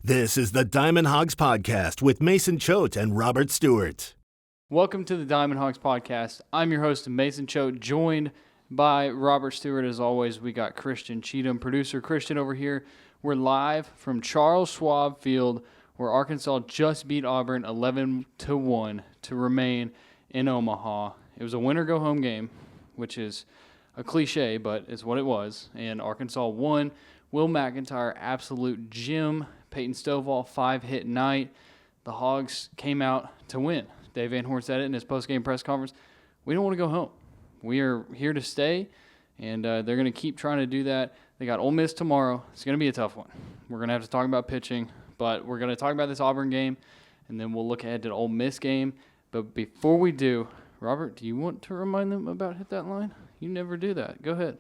This is the Diamond Hogs Podcast with Mason Choate and Robert Stewart. Welcome to the Diamond Hogs Podcast. I'm your host, Mason Choate, joined by Robert Stewart. As always, we got Christian Cheetham, producer Christian over here. We're live from Charles Schwab Field, where Arkansas just beat Auburn 11-1 to remain in Omaha. It was a winner-go-home game, which is a cliche, but it's what it was. And Arkansas won. Will McEntire, absolute gem. Peyton Stovall, 5-hit night. The Hogs came out to win. Dave Van Horn said it in his post-game press conference. We don't want to go home. We are here to stay, and they're going to keep trying to do that. They got Ole Miss tomorrow. It's going to be a tough one. We're going to have to talk about pitching, but we're going to talk about this Auburn game, and then we'll look ahead to the Ole Miss game. But before we do, Robert, do you want to remind them about Hit That Line? You never do that. Go ahead.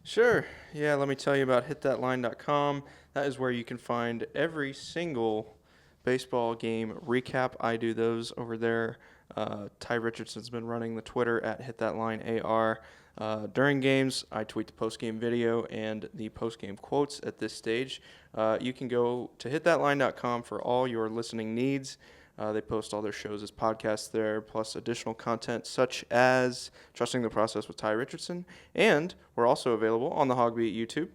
Sure. Yeah, let me tell you about hitthatline.com. That is where you can find every single baseball game recap. I do those over there. Ty Richardson's been running the Twitter at hitthatlineAR. During games, I tweet the post-game video and the post-game quotes at this stage. You can go to hitthatline.com for all your listening needs. They post all their shows as podcasts there, plus additional content such as Trusting the Process with Ty Richardson. And we're also available on the HawgBeat YouTube.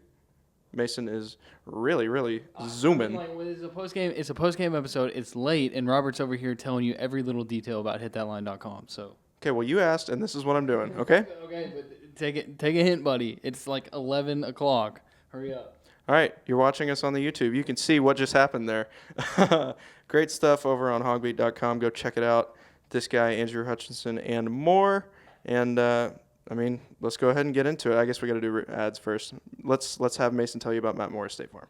Mason is really zooming. It's a post-game episode. It's late, and Robert's over here telling you every little detail about hitthatline.com. So. Okay, well, you asked, and this is what I'm doing, okay? Okay, but take a hint, buddy. It's like 11 o'clock. Hurry up. All right, you're watching us on the YouTube. You can see what just happened there. Great stuff over on HawgBeat.com. Go check it out. This guy, Andrew Hutchinson, and more. And, let's go ahead and get into it. I guess we got to do ads first. Let's have Mason tell you about Matt Morris State Farm.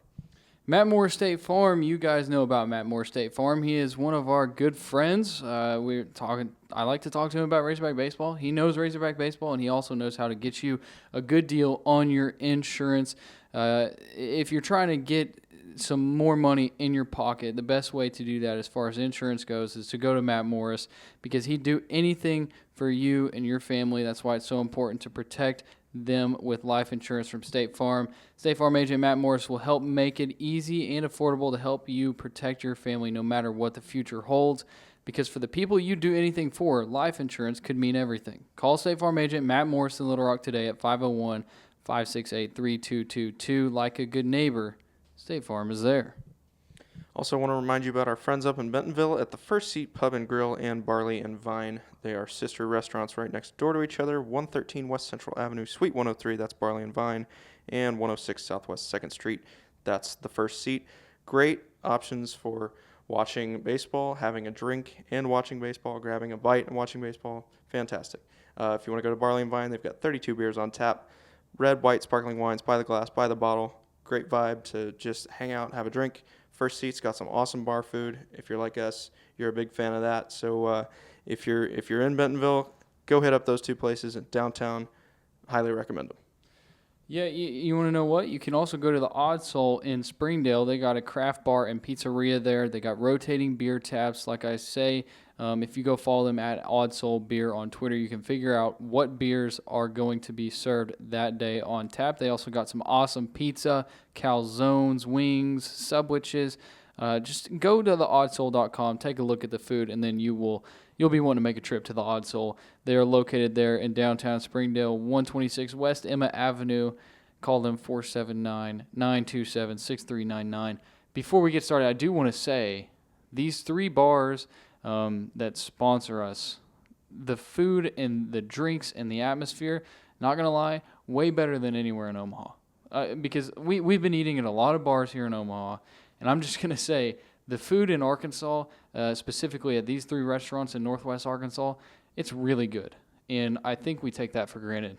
Matt Morris State Farm. You guys know about Matt Morris State Farm. He is one of our good friends. I like to talk to him about Razorback baseball. He knows Razorback baseball, and he also knows how to get you a good deal on your insurance. If you're trying to get some more money in your pocket, the best way to do that as far as insurance goes is to go to Matt Morris, because he'd do anything for you and your family. That's why it's so important to protect them with life insurance from State Farm. State Farm agent Matt Morris will help make it easy and affordable to help you protect your family no matter what the future holds. Because for the people you do anything for, life insurance could mean everything. Call State Farm agent Matt Morris in Little Rock today at 501-568-3222. Like a good neighbor, State Farm is there. Also want to remind you about our friends up in Bentonville at the First Seat Pub and Grill and Barley and Vine. They are sister restaurants right next door to each other, 113 West Central Avenue, Suite 103, that's Barley and Vine, and 106 Southwest 2nd Street, that's the First Seat. Great options for watching baseball, having a drink and watching baseball, grabbing a bite and watching baseball. Fantastic. If you want to go to Barley and Vine, they've got 32 beers on tap. Red, white, sparkling wines by the glass, by the bottle. Great vibe to just hang out and have a drink. First Seat's got some awesome bar food. If you're like us, you're a big fan of that. So if you're in Bentonville, go hit up those two places in downtown. Highly recommend them. Yeah, you want to know what? You can also go to the Odd Soul in Springdale. They got a craft bar and pizzeria there. They got rotating beer taps. Like I say, if you go follow them at Odd Soul Beer on Twitter, you can figure out what beers are going to be served that day on tap. They also got some awesome pizza, calzones, wings, subwiches. Just go to theoddsoul.com, take a look at the food, and then you'll be wanting to make a trip to the Odd Soul. They are located there in downtown Springdale, 126 West Emma Avenue. Call them 479-927-6399. Before we get started, I do want to say these three bars that sponsor us, the food and the drinks and the atmosphere, not going to lie, way better than anywhere in Omaha. Because we've been eating at a lot of bars here in Omaha, and I'm just going to say the food in Arkansas, specifically at these three restaurants in Northwest Arkansas, it's really good. And I think we take that for granted.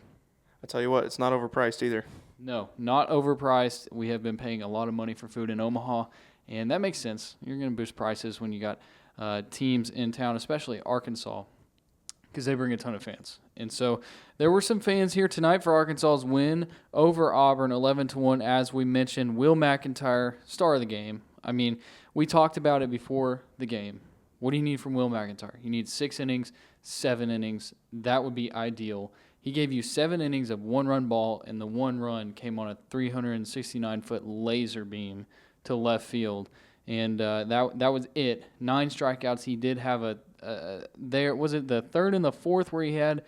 I tell you what, it's not overpriced either. No, not overpriced. We have been paying a lot of money for food in Omaha, and that makes sense. You're going to boost prices when you got teams in town, especially Arkansas, because they bring a ton of fans. And so there were some fans here tonight for Arkansas's win over Auburn, 11-1, as we mentioned. Will McEntire, star of the game. I mean, we talked about it before the game. What do you need from Will McEntire? You need 6 innings, 7 innings. That would be ideal. He gave you 7 innings of one-run ball, and the one run came on a 369-foot laser beam to left field. and that was it. 9 strikeouts. He did have was it the third and the fourth where he had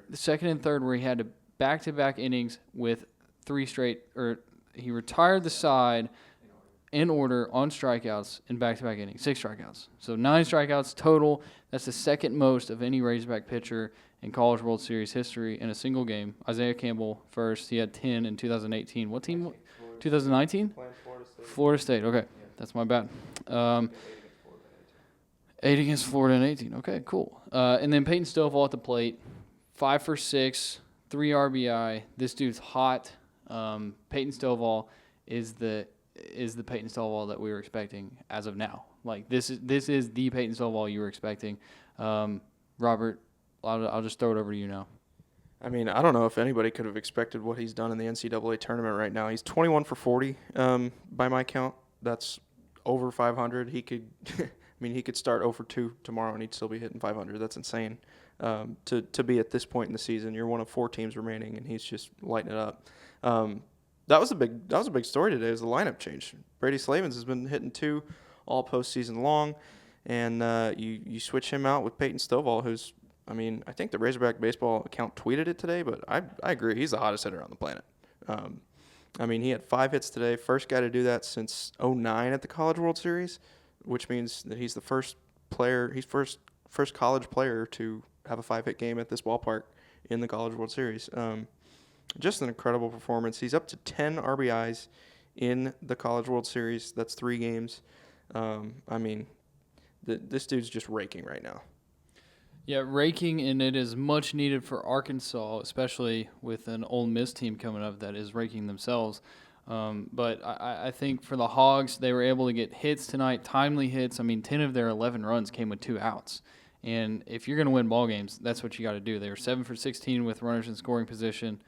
the second and third where he had back-to-back innings with 3 straight, or he retired the side in order on strikeouts in back-to-back innings, 6 strikeouts. So 9 strikeouts total. That's the second most of any Razorback pitcher in College World Series history in a single game. Isaiah Campbell first. He had 10 in 2018. What team? 2019? Florida State. Okay, that's my bad. 8 against Florida in 18. Okay, cool. And then Peyton Stovall at the plate, 5 for 6, 3 RBI. This dude's hot. Peyton Stovall is the Peyton Stovall that we were expecting as of now. Like this is the Peyton Stovall you were expecting. Robert, I'll just throw it over to you now. I mean, I don't know if anybody could have expected what he's done in the NCAA tournament right now. He's 21 for 40 by my count. That's over 500. He could, he could start 0 for 2 tomorrow and he'd still be hitting 500. That's insane. To be at this point in the season, you're one of 4 teams remaining, and he's just lighting it up. That was a big story today. Is the lineup change? Brady Slavens has been hitting 2 all postseason long, and you switch him out with Peyton Stovall, who's, I think the Razorback baseball account tweeted it today, but I agree, he's the hottest hitter on the planet. He had 5 hits today, first guy to do that since 2009 at the College World Series, which means that he's the first college player to have a 5-hit game at this ballpark in the College World Series. Just an incredible performance. He's up to 10 RBIs in the College World Series. That's 3 games. This dude's just raking right now. Yeah, raking, and it is much needed for Arkansas, especially with an Ole Miss team coming up that is raking themselves. But I think for the Hogs, they were able to get hits tonight, timely hits. 10 of their 11 runs came with 2 outs. And if you're going to win ball games, that's what you got to do. They were 7 for 16 with runners in scoring position.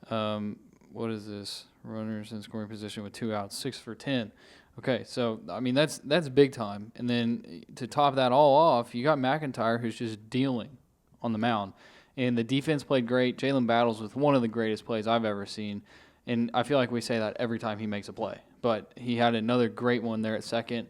What is this? Runners in scoring position with 2 outs, 6 for 10. Okay, so that's big time. And then to top that all off, you got McEntire, who's just dealing on the mound. And the defense played great. Jalen Battles with one of the greatest plays I've ever seen. And I feel like we say that every time he makes a play. But he had another great one there at second.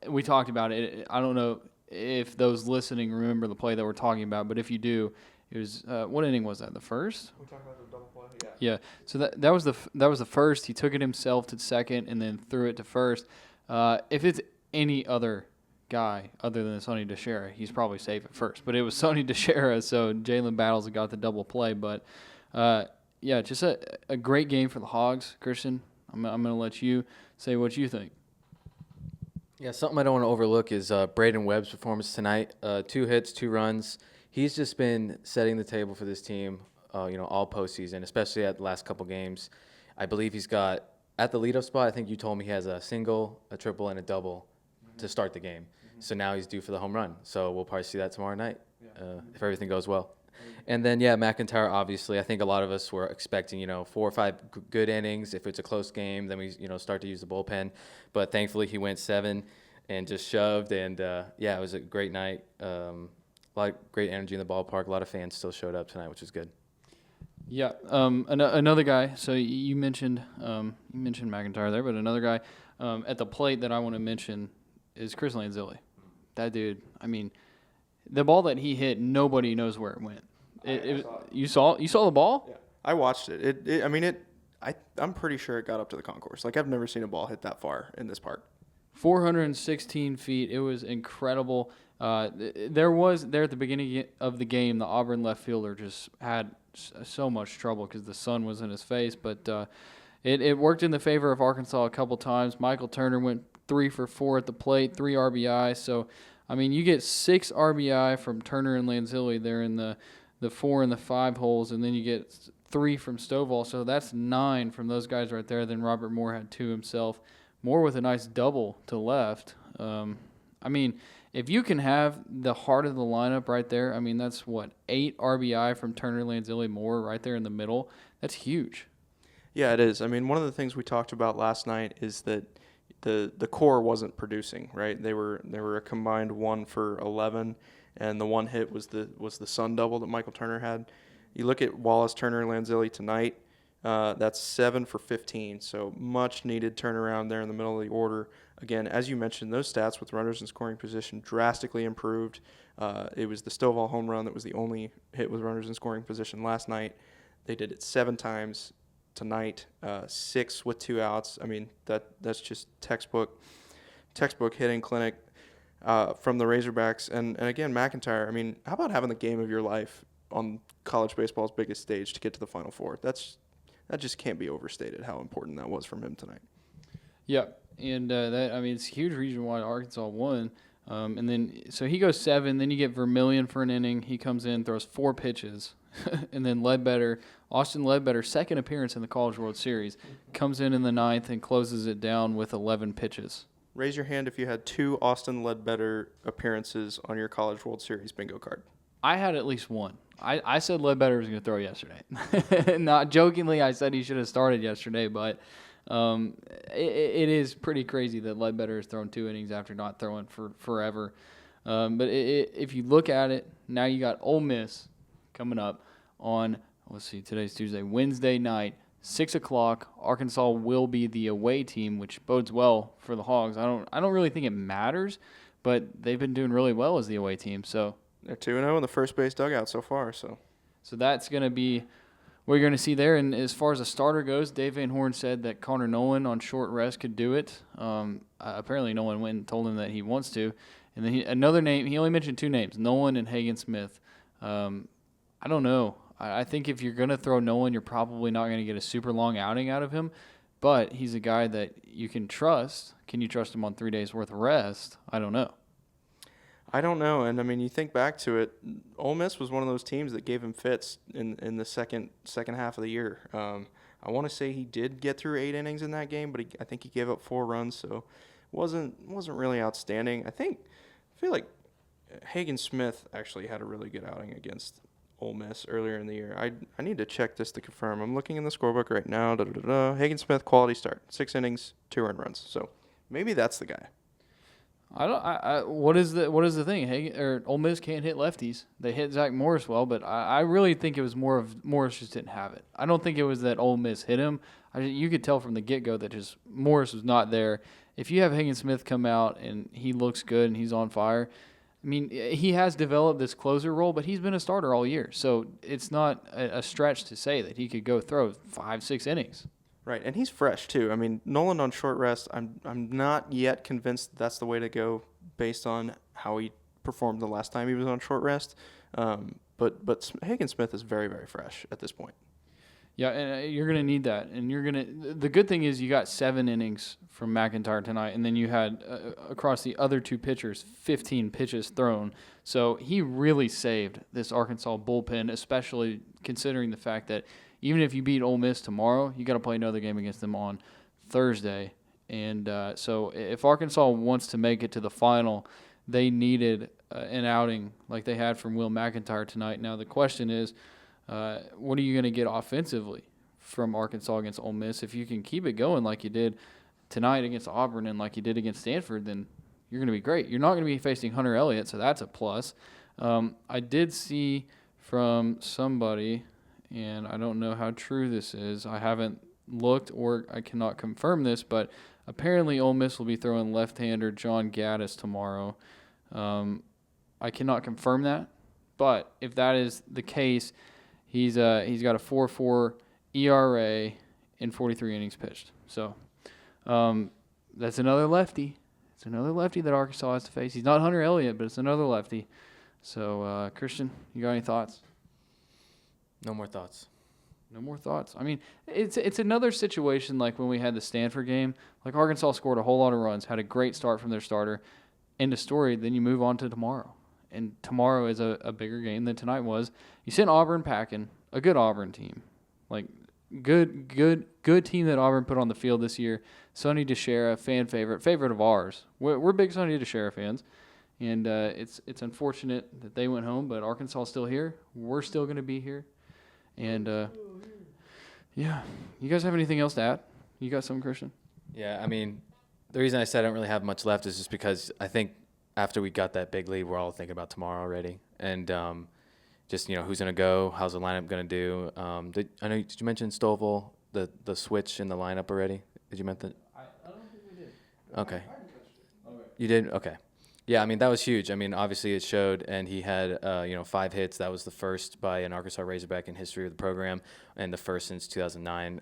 We talked about it. I don't know if those listening remember the play that we're talking about, but if you do, it was what inning was that? The first? We talked about the double play. Yeah. So that was the first. He took it himself to second and then threw it to first. If it's any other guy other than Sonny DeShera, he's probably safe at first. But it was Sonny DeShera, so Jalen Battles got the double play. But just a great game for the Hogs, Christian. I'm going to let you say what you think. Yeah, something I don't want to overlook is Braden Webb's performance tonight. 2 hits, 2 runs. He's just been setting the table for this team, all postseason, especially at the last couple games. I believe he's got, at the leadoff spot, I think you told me he has a single, a triple, and a double to start the game. So now he's due for the home run. So we'll probably see that tomorrow night if everything goes well. And then, McEntire, obviously, I think a lot of us were expecting, 4 or 5 good innings. If it's a close game, then we, start to use the bullpen. But thankfully, he went 7 and just shoved. And, it was a great night. A lot of great energy in the ballpark. A lot of fans still showed up tonight, which was good. Yeah. Another guy. So you mentioned McEntire there, but another guy at the plate that I want to mention is Chris Lanzilli. That dude. The ball that he hit, nobody knows where it went. You saw the ball? Yeah, I watched it. I'm pretty sure it got up to the concourse. Like, I've never seen a ball hit that far in this park. 416 feet. It was incredible. There at the beginning of the game, the Auburn left fielder just had so much trouble because the sun was in his face. But it worked in the favor of Arkansas a couple times. Michael Turner went 3 for 4 at the plate, 3 RBI. So, you get 6 RBI from Turner and Lanzilli there in the 4 and the 5 holes, and then you get 3 from Stovall. So that's 9 from those guys right there. Then Robert Moore had 2 himself. Moore with a nice double to left. If you can have the heart of the lineup right there, that's 8 RBI from Turner, Lanzilli, Moore right there in the middle. That's huge. Yeah, it is. One of the things we talked about last night is that the core wasn't producing, right? They were a combined 1 for 11, and the one hit was the sun double that Michael Turner had. You look at Wallace, Turner, and Lanzilli tonight. That's 7 for 15, so much needed turnaround there in the middle of the order. again, as you mentioned, those stats with runners in scoring position drastically improved. It was the Stovall home run that was the only hit with runners in scoring position last night. They did it 7 times tonight, 6 with 2 outs. I mean, that's just textbook hitting clinic from the Razorbacks. And again, McEntire, I mean, how about having the game of your life on college baseball's biggest stage to get to the Final Four? That just can't be overstated how important that was from him tonight. Yeah, and it's a huge reason why Arkansas won. And then so he goes 7. Then you get Vermillion for an inning. He comes in, throws 4 pitches, and then Austin Ledbetter, second appearance in the College World Series, comes in the 9th and closes it down with 11 pitches. Raise your hand if you had 2 Austin Ledbetter appearances on your College World Series bingo card. I had at least one. I said Ledbetter was going to throw yesterday. Not jokingly, I said he should have started yesterday, but it is pretty crazy that Ledbetter has thrown 2 innings after not throwing for forever. But if you look at it, now you got Ole Miss coming up on, let's see, today's Tuesday, Wednesday night, 6 o'clock. Arkansas will be the away team, which bodes well for the Hogs. I don't really think it matters, but they've been doing really well as the away team. So they're 2-0 in the first base dugout so far. So that's going to be what you're going to see there. And as far as a starter goes, Dave Van Horn said that Connor Nolan on short rest could do it. Apparently Nolan went and told him that he wants to. And then another name, he only mentioned 2 names, Nolan and Hagen Smith. I don't know. I think if you're going to throw Nolan, you're probably not going to get a super long outing out of him. But he's a guy that you can trust. Can you trust him on 3 days' worth of rest? I don't know. I don't know. And, I mean, you think back to it, Ole Miss was one of those teams that gave him fits in the second half of the year. I want to say he did get through 8 innings in that game, but I think he gave up 4 runs, so wasn't really outstanding. I feel like Hagen Smith actually had a really good outing against Ole Miss earlier in the year. I need to check this to confirm. I'm looking in the scorebook right now. Hagen Smith, quality start, 6 innings, 2 earned runs. So maybe that's the guy. What is the thing? Ole Miss can't hit lefties. They hit Zach Morris well, but I really think it was more of Morris just didn't have it. I don't think it was that Ole Miss hit him. You could tell from the get-go that just Morris was not there. If you have Hagen Smith come out and he looks good and he's on fire, I mean, he has developed this closer role, but he's been a starter all year. So it's not a stretch to say that he could go throw 5-6 innings. Right, and he's fresh too. I mean, Nolan on short rest, I'm not yet convinced that's the way to go based on how he performed the last time he was on short rest. But Hagen Smith is very, very fresh at this point. Yeah, and you're going to need that. And the good thing is you got 7 innings from McEntire tonight, and then you had, across the other 2 pitchers, 15 pitches thrown. So he really saved this Arkansas bullpen, especially considering the fact that even if you beat Ole Miss tomorrow, you got to play another game against them on Thursday. And so if Arkansas wants to make it to the final, they needed an outing like they had from Will McEntire tonight. Now the question is, what are you going to get offensively from Arkansas against Ole Miss? If you can keep it going like you did tonight against Auburn and like you did against Stanford, then you're going to be great. You're not going to be facing Hunter Elliott, so that's a plus. I did see from somebody, and I don't know how true this is. I haven't looked or I cannot confirm this, but apparently Ole Miss will be throwing left-hander John Gaddis tomorrow. I cannot confirm that, but if that is the case, he's got a 4.4 ERA in 43 innings pitched. So that's another lefty. It's another lefty that Arkansas has to face. He's not Hunter Elliott, but it's another lefty. So, Christian, you got any thoughts? No more thoughts. No more thoughts. I mean, it's another situation like when we had the Stanford game. Like Arkansas scored a whole lot of runs, had a great start from their starter. End of story. Then you move on to tomorrow. And tomorrow is a bigger game than tonight was. You sent Auburn packing, a good Auburn team. Like, good team that Auburn put on the field this year. Sonny DeShera, fan favorite of ours. We're big Sonny DeShera fans. And it's unfortunate that they went home, but Arkansas is still here. We're still going to be here. And, yeah. You guys have anything else to add? You got something, Christian? Yeah, I mean, the reason I said I don't really have much left is just because I think after we got that big lead, we're all thinking about tomorrow already. And just, who's going to go, how's the lineup going to do. Did you mention Stovall, the switch in the lineup already? Did you mention that? I don't think we did. Okay. You did? Okay. Yeah, I mean, that was huge. I mean, obviously it showed, and he had, 5 hits. That was the first by an Arkansas Razorback in history of the program, and the first since 2009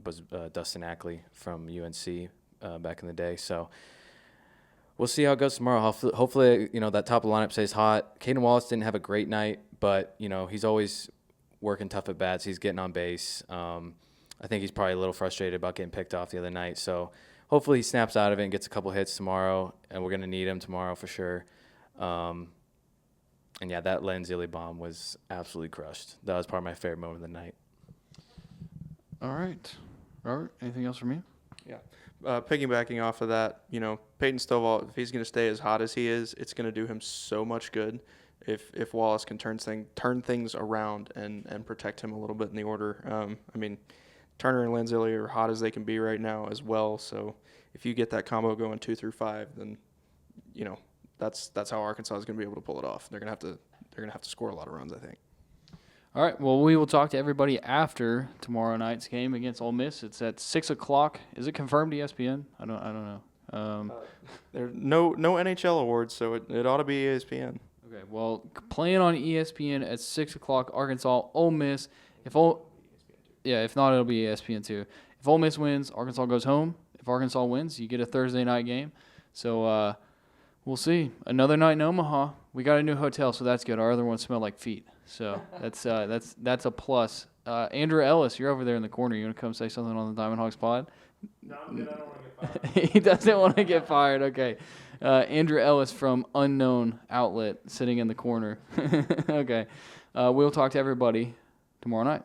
was Dustin Ackley from UNC back in the day. So we'll see how it goes tomorrow. Hopefully, that top of the lineup stays hot. Caden Wallace didn't have a great night, but, he's always working tough at bats. He's getting on base. I think he's probably a little frustrated about getting picked off the other night. So hopefully he snaps out of it and gets a couple hits tomorrow, and we're going to need him tomorrow for sure. And, yeah, that Lenzilli bomb was absolutely crushed. That was probably my favorite moment of the night. All right. Robert, anything else from you? Yeah. Piggybacking off of that, Peyton Stovall, if he's going to stay as hot as he is, it's going to do him so much good if Wallace can turn things around and protect him a little bit in the order. Turner and Lenzilli are hot as they can be right now as well. So if you get that combo going 2 through 5, then that's how Arkansas is going to be able to pull it off. They're going to have to score a lot of runs, I think. All right. Well, we will talk to everybody after tomorrow night's game against Ole Miss. It's at 6:00. Is it confirmed ESPN? I don't know. There's no NHL awards, so it ought to be ESPN. Okay. Well, playing on ESPN at 6:00. Arkansas, Ole Miss. If not, it'll be ESPN too. If Ole Miss wins, Arkansas goes home. If Arkansas wins, you get a Thursday night game. So we'll see. Another night in Omaha. We got a new hotel, so that's good. Our other ones smell like feet, so that's a plus. Andrew Ellis, you're over there in the corner. You want to come say something on the Diamond Hogs pod? No, I'm good. I don't want to get fired. He doesn't want to get fired. Okay. Andrew Ellis from Unknown Outlet sitting in the corner. Okay. We'll talk to everybody tomorrow night.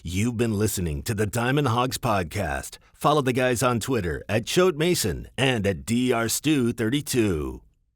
You've been listening to the Diamond Hogs Podcast. Follow the guys on Twitter at Choate Mason and at DRStew32.